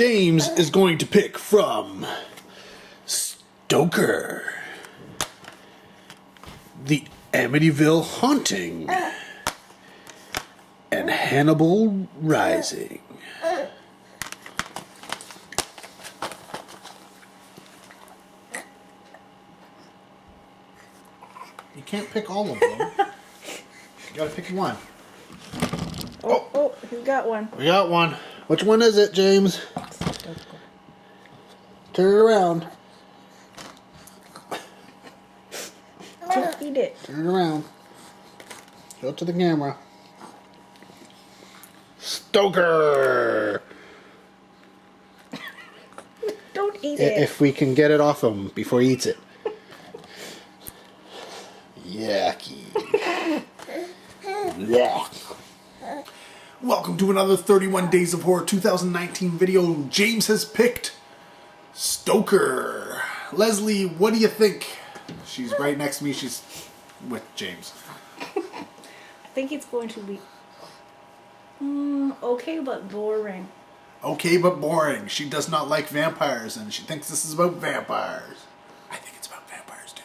James is going to pick from Stoker, The Amityville Haunting, and Hannibal Rising. You can't pick all of them. You gotta pick one. Oh, he's got one. We got one. Which one is it, James? Turn it around. Don't eat it. Turn it around. Show it to the camera. Stoker! Don't eat it. If we can get it off him before he eats it. Yucky. Yuck. Welcome to another 31 Days of Horror 2019 video. James has picked Stoker. Leslie, what do you think? She's right next to me. She's with James. I think it's going to be okay, but boring. Okay, but boring. She does not like vampires, and she thinks this is about vampires. I think it's about vampires too.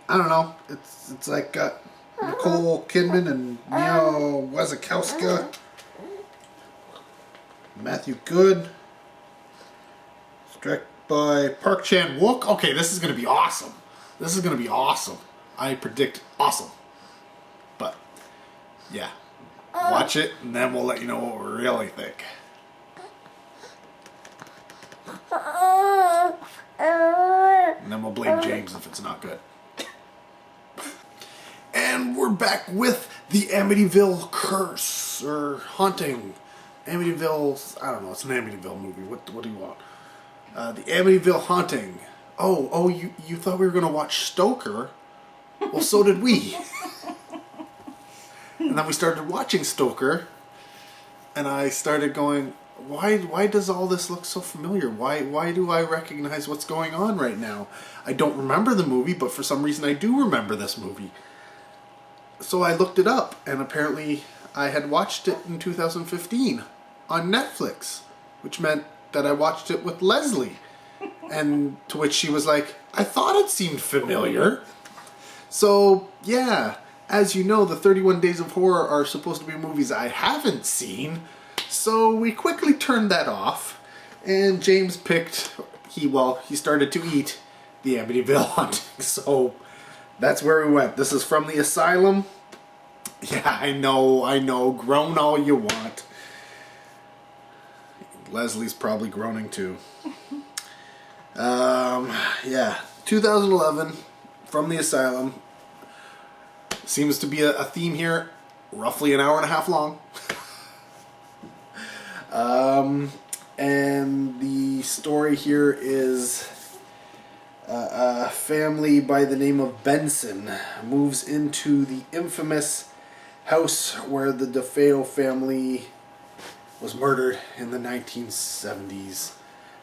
I don't know. It's like Nicole Kidman and Mia Wasikowska, Matthew Good. It's directed by Park Chan-wook. Okay, this is gonna be awesome. This is gonna be awesome. I predict awesome. But yeah. Watch it, and then we'll let you know what we really think. And then we'll blame James if it's not good. And we're back with the Amityville Curse, or Haunting. Amityville, I don't know, it's an Amityville movie. What do you want? The Amityville Haunting. Oh, you thought we were going to watch Stoker? Well, so did we. And then we started watching Stoker, and I started going, why does all this look so familiar? Why do I recognize what's going on right now? I don't remember the movie, but for some reason I do remember this movie. So I looked it up, and apparently I had watched it in 2015 on Netflix, which meant that I watched it with Leslie. And to which she was like, I thought it seemed familiar. So, yeah. As you know, the 31 Days of Horror are supposed to be movies I haven't seen, so we quickly turned that off, and James picked, he started to eat the Amityville Haunting, so that's where we went. This is from the Asylum. Yeah, I know, groan all you want. Leslie's probably groaning too. Yeah, 2011, from the Asylum. Seems to be a theme here, roughly an hour and a half long. And the story here is a family by the name of Benson moves into the infamous house where the DeFeo family was murdered in the 1970s,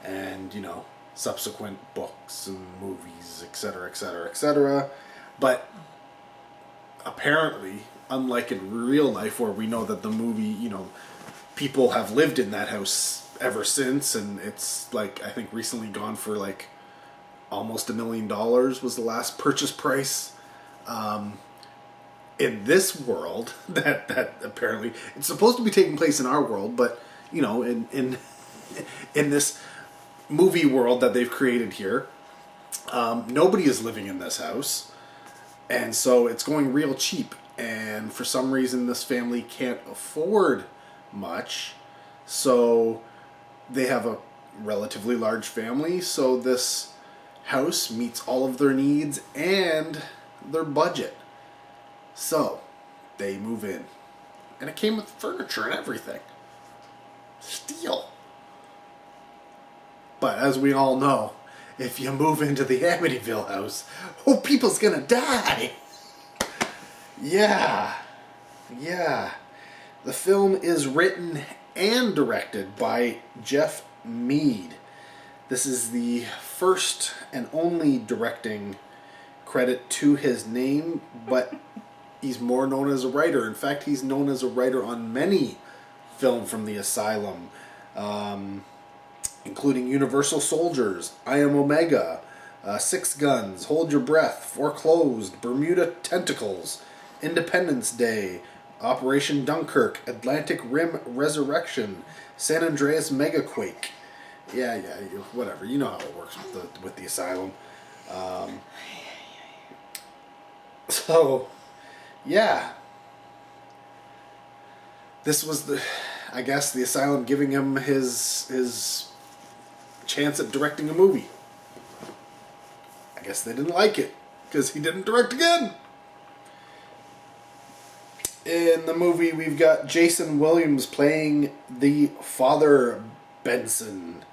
and, you know, subsequent books and movies, etc., etc., etc. But apparently, unlike in real life where we know that the movie, you know, people have lived in that house ever since, and it's like, I think recently gone for like almost $1 million was the last purchase price. In this world, that apparently, it's supposed to be taking place in our world, but, you know, in this movie world that they've created here, nobody is living in this house. And so it's going real cheap, and for some reason this family can't afford much, so they have a relatively large family, so this house meets all of their needs and their budget. So they move in, and it came with furniture and everything. Steel. But as we all know, if you move into the Amityville house, people's gonna die. Yeah. The film is written and directed by Jeff Mead. This is the first and only directing credit to his name, but he's more known as a writer. In fact, he's known as a writer on many film from the Asylum, including Universal Soldiers, I Am Omega, Six Guns, Hold Your Breath, Foreclosed, Bermuda Tentacles, Independence Day, Operation Dunkirk, Atlantic Rim Resurrection, San Andreas Megaquake. Yeah, whatever. You know how it works with the Asylum. So, yeah. This was the Asylum giving him his chance at directing a movie. I guess they didn't like it because he didn't direct again. In the movie, we've got Jason Williams playing the Father Benson.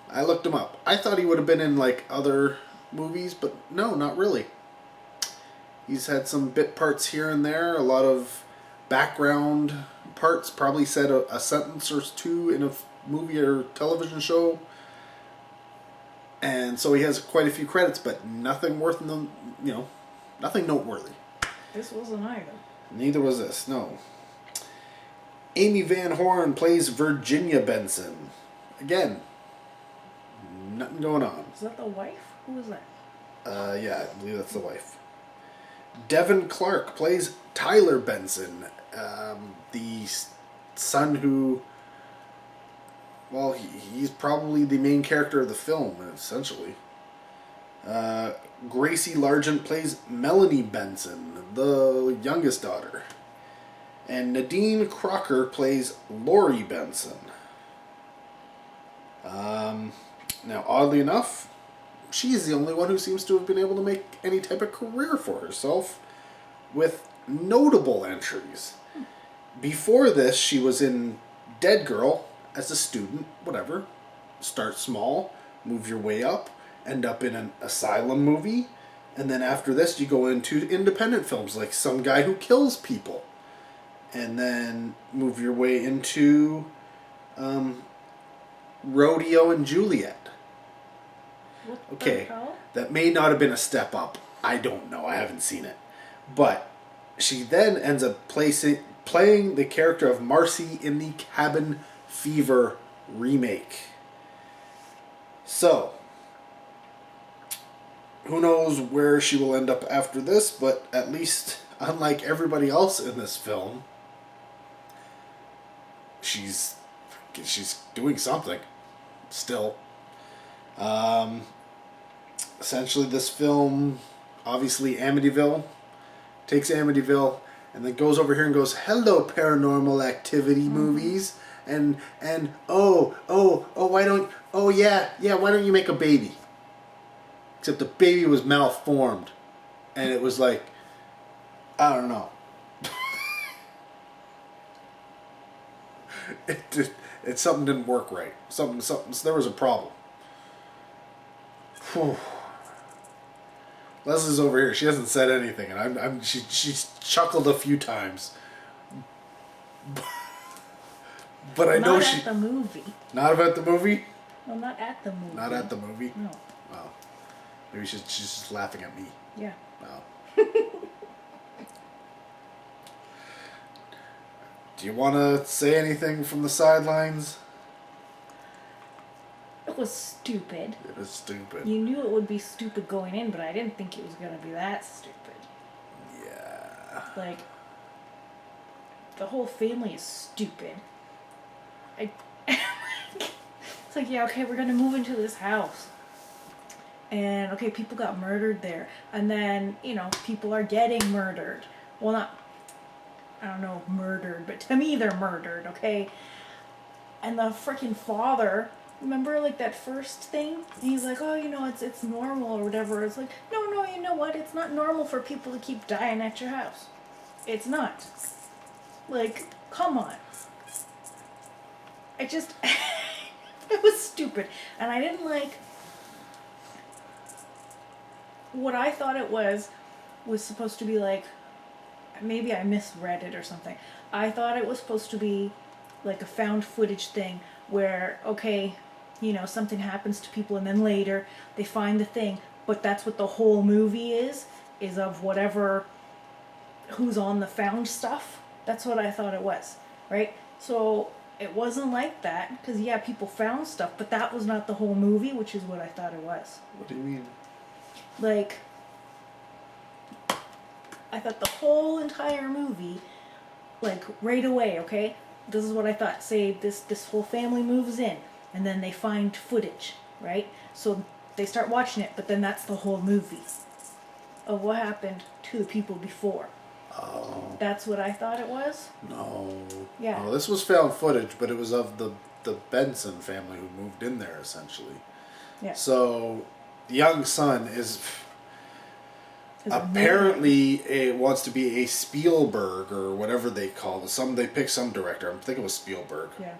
I looked him up. I thought he would have been in like other movies, but no, not really. He's had some bit parts here and there, a lot of background parts, probably said a sentence or two in a movie or television show. And so he has quite a few credits, but nothing worth them, nothing noteworthy. This wasn't either. Neither was this, no. Amy Van Horn plays Virginia Benson. Again, nothing going on. Is that the wife? Who is that? Yeah, I believe that's the wife. Devin Clark plays Tyler Benson, the son who, well, he's probably the main character of the film, essentially. Gracie Largent plays Melanie Benson, the youngest daughter. And Nadine Crocker plays Lori Benson. Now, oddly enough, she's the only one who seems to have been able to make any type of career for herself with notable entries. Before this, she was in Dead Girl as a student, whatever. Start small, move your way up, end up in an Asylum movie, and then after this you go into independent films like Some Guy Who Kills People, and then move your way into Rodeo and Juliet. Okay, that may not have been a step up. I don't know. I haven't seen it. But she then ends up playing the character of Marcy in the Cabin Fever remake. So, who knows where she will end up after this, but at least, unlike everybody else in this film, she's doing something still. Essentially, this film, obviously Amityville, takes Amityville, and then goes over here and goes, hello, Paranormal Activity movies, and why don't you make a baby? Except the baby was malformed, and it was like, I don't know. Something didn't work right. Something. There was a problem. Whew. Leslie's over here. She hasn't said anything, and she's chuckled a few times. But I know she. Not at the movie. Not about the movie. Well, not at the movie. Not at the movie. No. Wow. Maybe she's just laughing at me. Yeah. Wow. Do you want to say anything from the sidelines? It was stupid. It was stupid. You knew it would be stupid going in, but I didn't think it was going to be that stupid. Yeah. Like, the whole family is stupid. It's like, yeah, okay, we're going to move into this house. And, okay, people got murdered there. And then, people are getting murdered. Well, not, I don't know, murdered, but to me they're murdered, okay? And the freaking father, remember, like, that first thing? He's like, oh, it's normal or whatever. It's like, no, you know what? It's not normal for people to keep dying at your house. It's not. Like, come on. It was stupid. And I didn't like, what I thought it was supposed to be like, maybe I misread it or something. I thought it was supposed to be like a found footage thing where, okay, something happens to people and then later they find the thing, but that's what the whole movie is of whatever, who's on the found stuff. That's what I thought it was. right? So it wasn't like that, because yeah, people found stuff, but that was not the whole movie, which is what I thought it was. What do you mean? Like, I thought the whole entire movie, like right away, okay, this is what I thought. Say this whole family moves in, and then they find footage, right? So they start watching it, but then that's the whole movie of what happened to the people before. Oh. That's what I thought it was. No. Yeah. No, this was found footage, but it was of the Benson family who moved in there, essentially. Yeah. So, the young son is Is apparently wants to be a Spielberg, or whatever they call it. They picked some director. I think it was Spielberg. Yeah.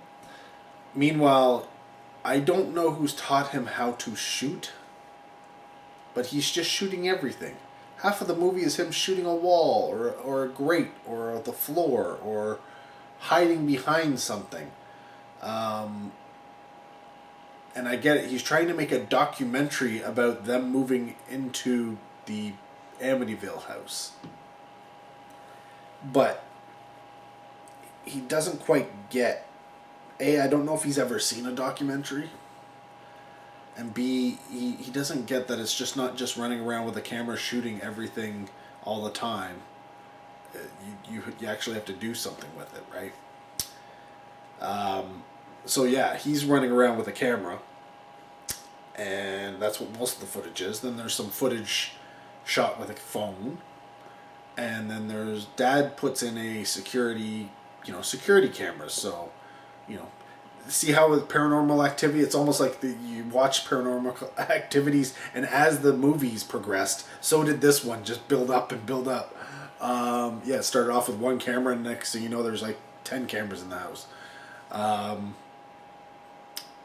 Meanwhile, I don't know who's taught him how to shoot, but he's just shooting everything. Half of the movie is him shooting a wall, or a grate, or the floor, or hiding behind something. And I get it. He's trying to make a documentary about them moving into the Amityville house. But he doesn't quite get... A, I don't know if he's ever seen a documentary. And B, he doesn't get that it's just not just running around with a camera shooting everything all the time. You actually have to do something with it, right? So yeah, he's running around with a camera, and that's what most of the footage is. Then there's some footage shot with a phone, and then there's Dad puts in a security cameras. So, see how with Paranormal Activity, it's almost like you watch Paranormal Activities, and as the movies progressed, so did this one, just build up and build up. It started off with one camera, and next thing you know, there's like 10 cameras in the house.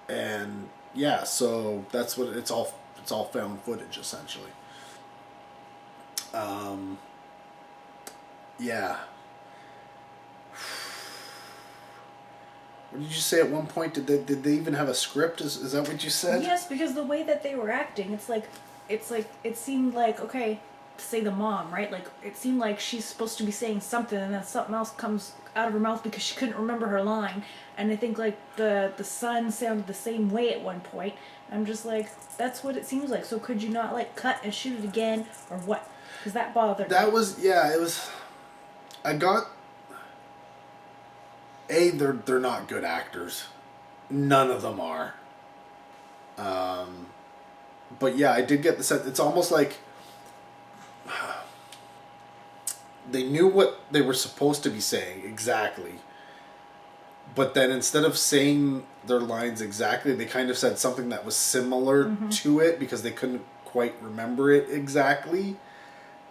And yeah, so that's what it's all found footage, essentially. Yeah. What did you say at one point? Did they even have a script? Is that what you said? Yes, because the way that they were acting, it seemed like, okay, say the mom, right? Like, it seemed like she's supposed to be saying something, and then something else comes out of her mouth because she couldn't remember her line. And I think like the son sounded the same way at one point. I'm just like, that's what it seems like. So could you not like cut and shoot it again, or what? Because that bothered me. It was. I got. They're not good actors. None of them are. But yeah, I did get the sense. It's almost like they knew what they were supposed to be saying exactly, but then instead of saying their lines exactly, they kind of said something that was similar to it because they couldn't quite remember it exactly.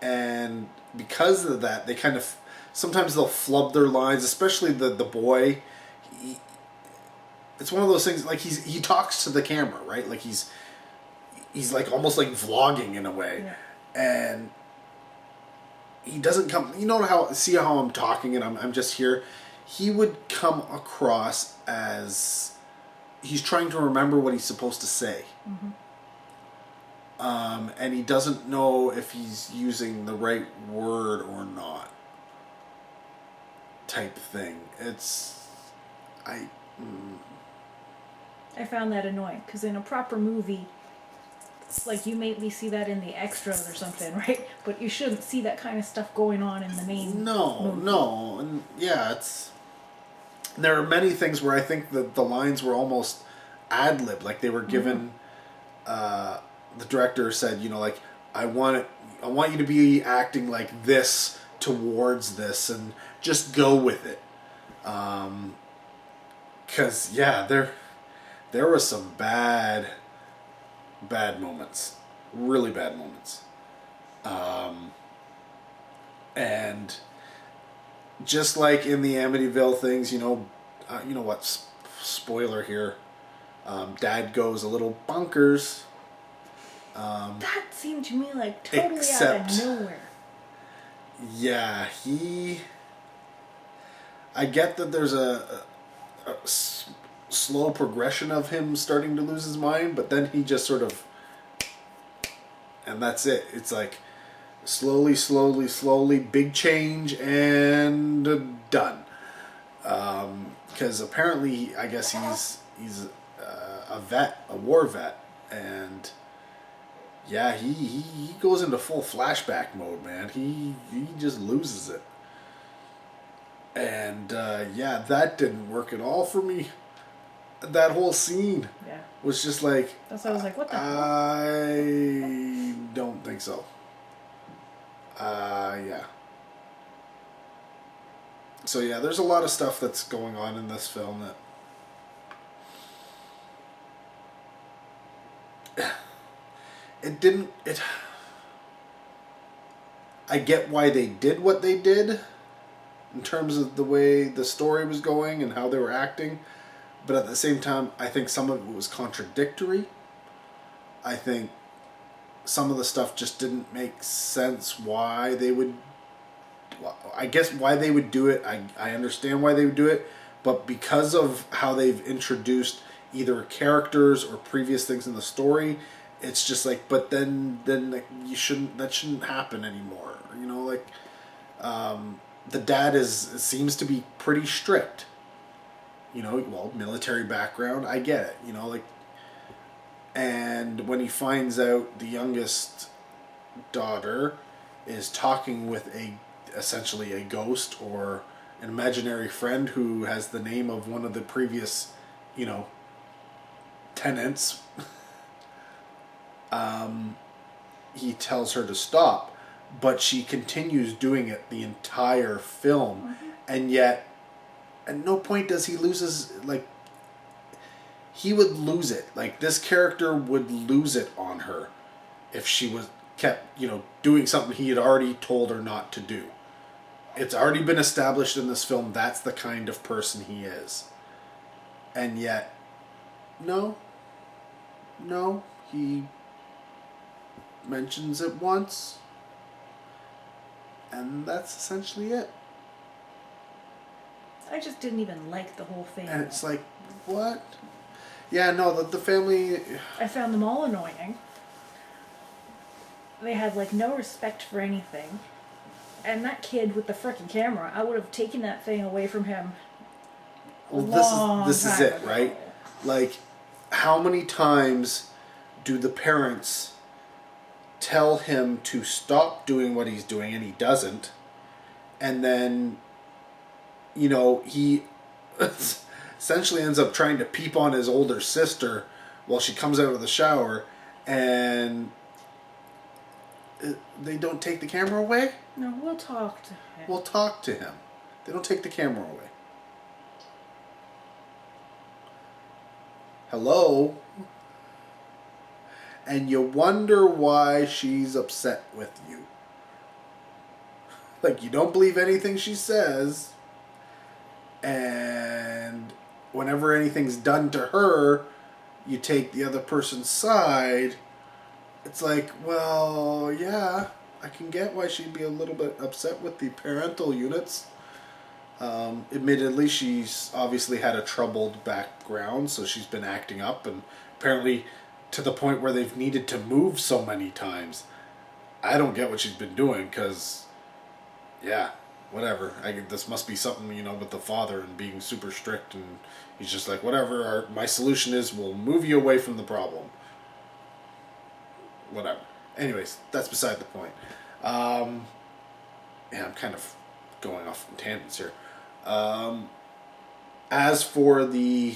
And because of that, they kind of... Sometimes they'll flub their lines, especially the boy. It's one of those things, like he talks to the camera, right? Like he's like almost like vlogging in a way. Yeah. And he doesn't come... You know how I'm talking and I'm just here? He would come across as he's trying to remember what he's supposed to say. And he doesn't know if he's using the right word or not. Type thing. I found that annoying because in a proper movie, like you maybe see that in the extras or something, right? But you shouldn't see that kind of stuff going on in the main movie. No, and yeah, there are many things where I think the lines were almost ad-lib, like they were given. The director said, like, I want you to be acting like this towards this, and just go with it. 'Cause yeah, there were some bad moments, really bad moments. And just like in the Amityville things, what? Spoiler here. Dad goes a little bonkers. That seemed to me like totally out of nowhere. Yeah, I get that there's a slow progression of him starting to lose his mind, but then he just sort of... And that's it. It's like slowly, big change, and done. Because apparently, I guess he's a vet, a war vet, and yeah, he goes into full flashback mode, man. He just loses it, and yeah, that didn't work at all for me. That whole scene was just like, that's why I was like, what the hell? I don't think so. Yeah. So yeah, there's a lot of stuff that's going on in this film that I get why they did what they did in terms of the way the story was going and how they were acting, but at the same time, I think some of it was contradictory. I think some of the stuff just didn't make sense why they would, I guess why they would do it. I understand why they would do it, but because of how they've introduced either characters or previous things in the story, it's just like, but then like, that shouldn't happen anymore. You know, like the dad seems to be pretty strict. You know, well, military background, I get it. You know, like, and when he finds out the youngest daughter is talking with essentially a ghost or an imaginary friend who has the name of one of the previous, you know, tenants, he tells her to stop, but she continues doing it the entire film, mm-hmm. And yet at no point does he lose his, like, he would lose it. Like, this character would lose it on her if she was kept, you know, doing something he had already told her not to do. It's already been established in this film that's the kind of person he is. And yet, no, he mentions it once, and that's essentially it. I just didn't even like the whole thing. And it's like, what? Yeah, no, the family... I found them all annoying. They had, like, no respect for anything. And that kid with the frickin' camera, I would have taken that thing away from him. Well, this is it, right? Like, how many times do the parents tell him to stop doing what he's doing and he doesn't, and then, you know, he essentially ends up trying to peep on his older sister while she comes out of the shower, and they don't take the camera away? No, we'll talk to him. We'll talk to him. They don't take the camera away. Hello? And you wonder why she's upset with you. Like, you don't believe anything she says, and whenever anything's done to her, you take the other person's side. It's like, well, yeah, I can get why she'd be a little bit upset with the parental units. Admittedly, she's obviously had a troubled background, so she's been acting up, and apparently to the point where they've needed to move so many times. I don't get what she's been doing, because, yeah, whatever. This must be something, you know, with the father and being super strict, and he's just like, whatever my solution is, we'll move you away from the problem. Whatever. Anyways, that's beside the point. Yeah, I'm kind of going off on tangents here. As for the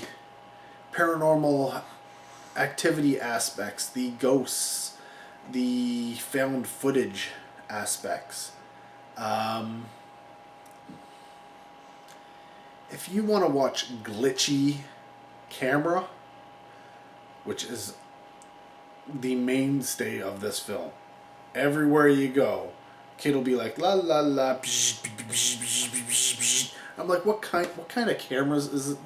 paranormal activity aspects, the ghosts, the found footage aspects, if you want to watch glitchy camera, which is the mainstay of this film, everywhere you go, kid will be like, la la la, psh, psh, psh, psh, psh, psh. I'm like, what kind of cameras is it?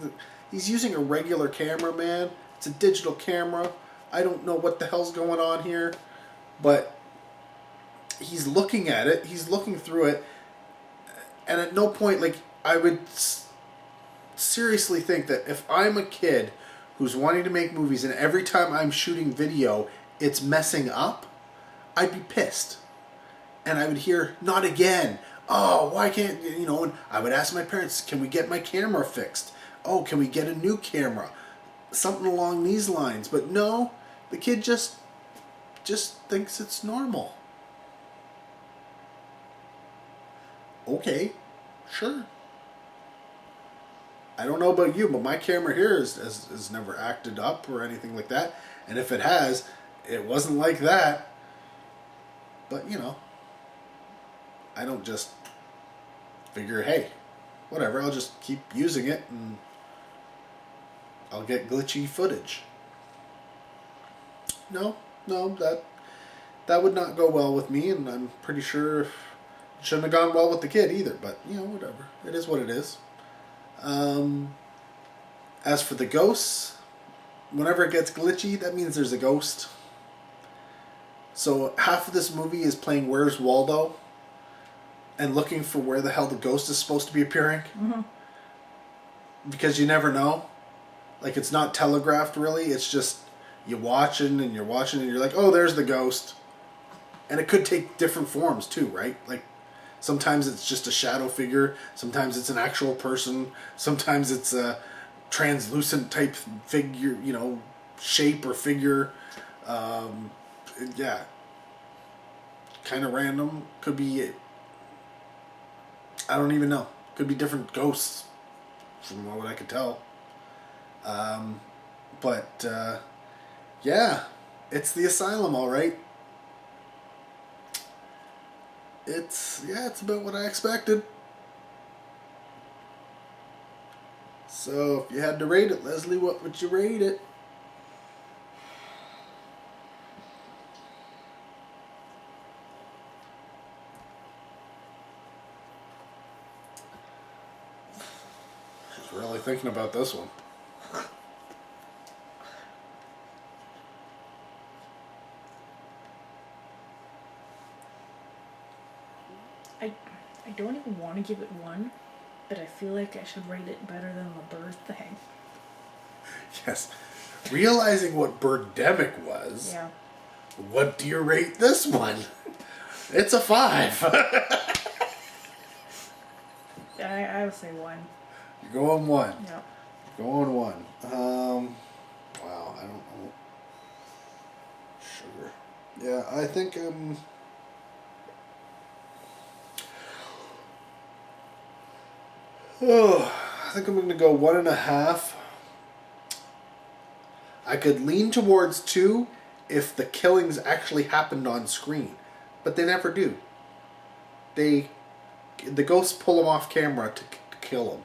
He's using a regular camera, man. It's a digital camera. I don't know what the hell's going on here, but he's looking at it, he's looking through it, and at no point, like, I would seriously think that if I'm a kid who's wanting to make movies and every time I'm shooting video it's messing up, I'd be pissed. And I would hear, not again. Oh, why can't, you know, and I would ask my parents, can we get my camera fixed? Oh, can we get a new camera? Something along these lines. But no, the kid just thinks it's normal. Okay, sure. I don't know about you, but my camera here has never acted up or anything like that. And if it has, it wasn't like that. But, you know, I don't just figure, hey, whatever, I'll just keep using it and I'll get glitchy footage. No, that would not go well with me, and I'm pretty sure it shouldn't have gone well with the kid either, but, you know, whatever. It is what it is. As for the ghosts, whenever it gets glitchy, that means there's a ghost. So half of this movie is playing Where's Waldo and looking for where the hell the ghost is supposed to be appearing. Mm-hmm. Because you never know. Like, it's not telegraphed really, it's just you're watching and you're like, oh, there's the ghost. And it could take different forms too, right? Like, sometimes it's just a shadow figure, sometimes it's an actual person, sometimes it's a translucent type figure, you know, shape or figure. Yeah. Kind of random. Could be, I don't even know. Could be different ghosts, from what I could tell. But yeah, it's the Asylum, all right. It's about what I expected. So if you had to rate it, Leslie, what would you rate it? She's really thinking about this one. I don't even want to give it 1, but I feel like I should rate it better than the bird thing. Yes. Realizing what Birdemic was, Yeah. what do you rate this one? It's a 5. I would say 1. You're going 1. Yeah. Going 1. Wow, I don't know. Sugar. Yeah, I think I think I'm gonna go 1.5. I could lean towards 2 if the killings actually happened on screen, but they never do. The ghosts pull them off camera to kill them.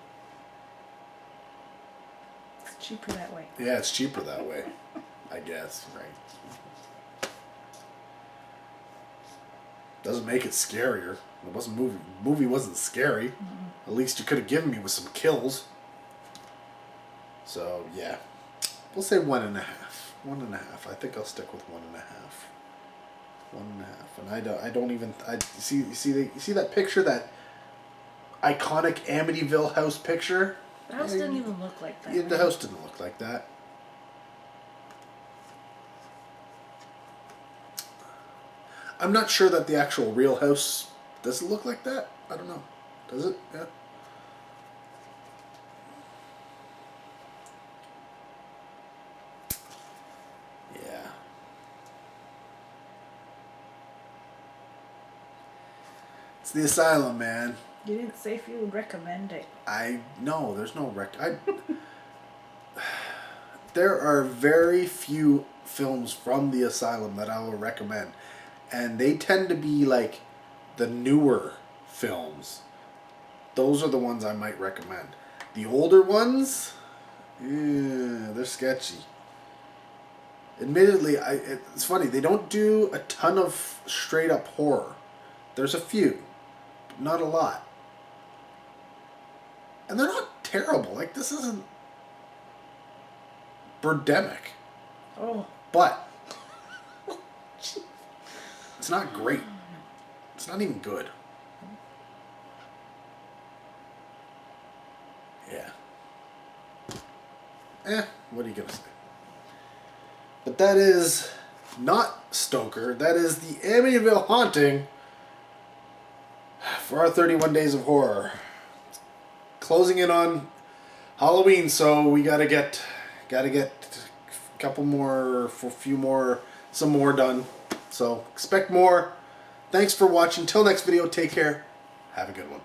It's cheaper that way. Yeah, it's cheaper that way, I guess. Right. Doesn't make it scarier. It wasn't movie wasn't scary. At least you could have given me with some kills. So yeah, we'll say 1.5. 1.5. I think I'll stick with 1.5. 1.5. And I don't even. You see that picture, that iconic Amityville house picture. The house didn't even look like that. Yeah, the house didn't look like that. I'm not sure that the actual real house does it look like that. I don't know. Does it? Yeah. Yeah. It's the Asylum, man. You didn't say if you would recommend it. No, there's no there are very few films from the Asylum that I will recommend, and they tend to be like the newer films. Those are the ones I might recommend. The older ones, yeah, they're sketchy. Admittedly, it's funny, they don't do a ton of straight up horror. There's a few, but not a lot. And they're not terrible. Like, this isn't Birdemic. Oh. But it's not great. It's not even good. Yeah. What are you gonna say? But that is not Stoker. That is the Amityville Haunting for our 31 days of horror. Closing in on Halloween, so we gotta get a couple more, some more done. So expect more. Thanks for watching. Till next video, take care. Have a good one.